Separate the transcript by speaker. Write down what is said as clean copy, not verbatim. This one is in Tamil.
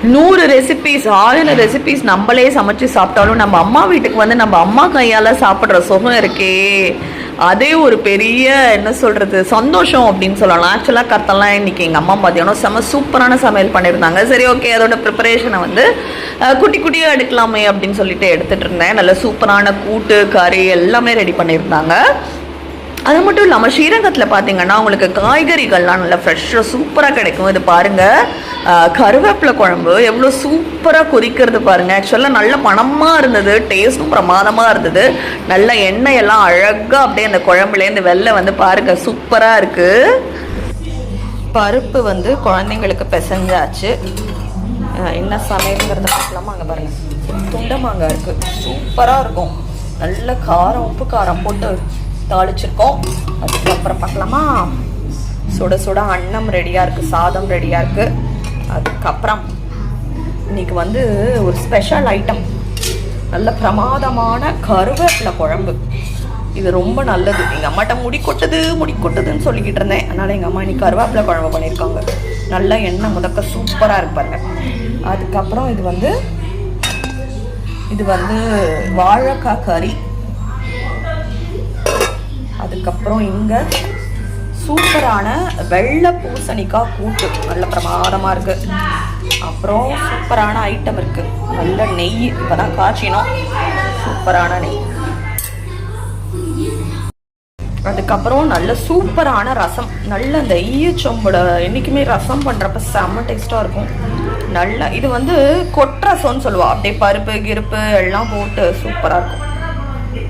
Speaker 1: 100 ரெசிபீஸ் 1000 ரெசிபீஸ் நம்மளே சமைச்சு சாப்பிட்டாலும் நம்ம அம்மா வீட்டுக்கு வந்து நம்ம அம்மா கையால் சாப்பிட்ற சுகம் இருக்கே, அதே ஒரு பெரிய என்ன சொல்கிறது சந்தோஷம் அப்படின்னு சொல்லலாம். ஆக்சுவலாக கத்தெல்லாம் இன்றைக்கி எங்கள் அம்மா பார்த்தீங்கன்னா சூப்பரான சமையல் பண்ணியிருந்தாங்க. சரி, ஓகே, அதோட ப்ரிப்பரேஷனை வந்து குட்டி குட்டியாக எடுக்கலாமே அப்படின்னு சொல்லிட்டு எடுத்துகிட்டு இருந்தேன். நல்ல சூப்பரான கூட்டு கறி எல்லாமே ரெடி பண்ணியிருந்தாங்க. அது மட்டும் இல்லாமல் ஸ்ரீரங்கத்தில் பார்த்தீங்கன்னா உங்களுக்கு காய்கறிகள்லாம் நல்லா ஃப்ரெஷ்ஷாக சூப்பராக கிடைக்கும். இது பாருங்கள், கருவேப்பிலை குழம்பு எவ்வளோ சூப்பராக கொதிக்கிறது பாருங்கள். ஆக்சுவலாக நல்ல மணமாக இருந்தது, டேஸ்ட்டும் பிரமாதமாக இருந்தது. நல்ல எண்ணெயெல்லாம் அழகாக அப்படியே அந்த குழம்புலேருந்து வெளில வந்து பாருங்கள், சூப்பராக இருக்குது. பருப்பு வந்து குழந்தைங்களுக்கு பிசைஞ்சாச்சு. என்ன சமையலுங்கிறத பார்க்கலாமா? அங்கே பாருங்கள், துண்டை மாங்காய் இருக்குது, சூப்பராக இருக்கும். நல்ல காரம், உப்பு காரம் போட்டு தாளிச்சிருக்கோம். அதுக்கப்புறம் பார்க்கலாமா? சுட சுட அன்னம் ரெடியாக இருக்குது, சாதம் ரெடியாக இருக்குது. அதுக்கப்புறம் இன்றைக்கி வந்து ஒரு ஸ்பெஷல் ஐட்டம், நல்ல பிரமாதமான கருவேப்பிலை குழம்பு. இது ரொம்ப நல்லது. எங்கள் அம்மாட்ட முடி கொட்டுதுன்னு சொல்லிக்கிட்டு இருந்தேன். அதனால் எங்கள் அம்மா இன்னைக்கு கருவேப்பிலை குழம்பு பண்ணியிருக்காங்க. நல்லா எண்ணெய் முதக்க சூப்பராக இருப்பாங்க. அதுக்கப்புறம் இது வந்து வாழைக்காய் கறி. அதுக்கப்புறம் இங்கே சூப்பரான வெள்ளை பூசணிக்காய் கூட்டு, நல்ல பிரமாதமாக இருக்குது. அப்புறம் சூப்பரான ஐட்டம் இருக்குது, நல்ல நெய், இப்போ தான் காய்ச்சினோம், சூப்பரான நெய். அதுக்கப்புறம் நல்ல சூப்பரான ரசம். நல்ல அந்த ஈயச்சொம்போட என்றைக்குமே ரசம் பண்ணுறப்ப செம்ம டேஸ்ட்டாக இருக்கும். நல்ல இது வந்து கொட்ரசம்னு சொல்லுவாள், அப்படியே பருப்பு கிருப்பு எல்லாம் போட்டு சூப்பராக இருக்கும்.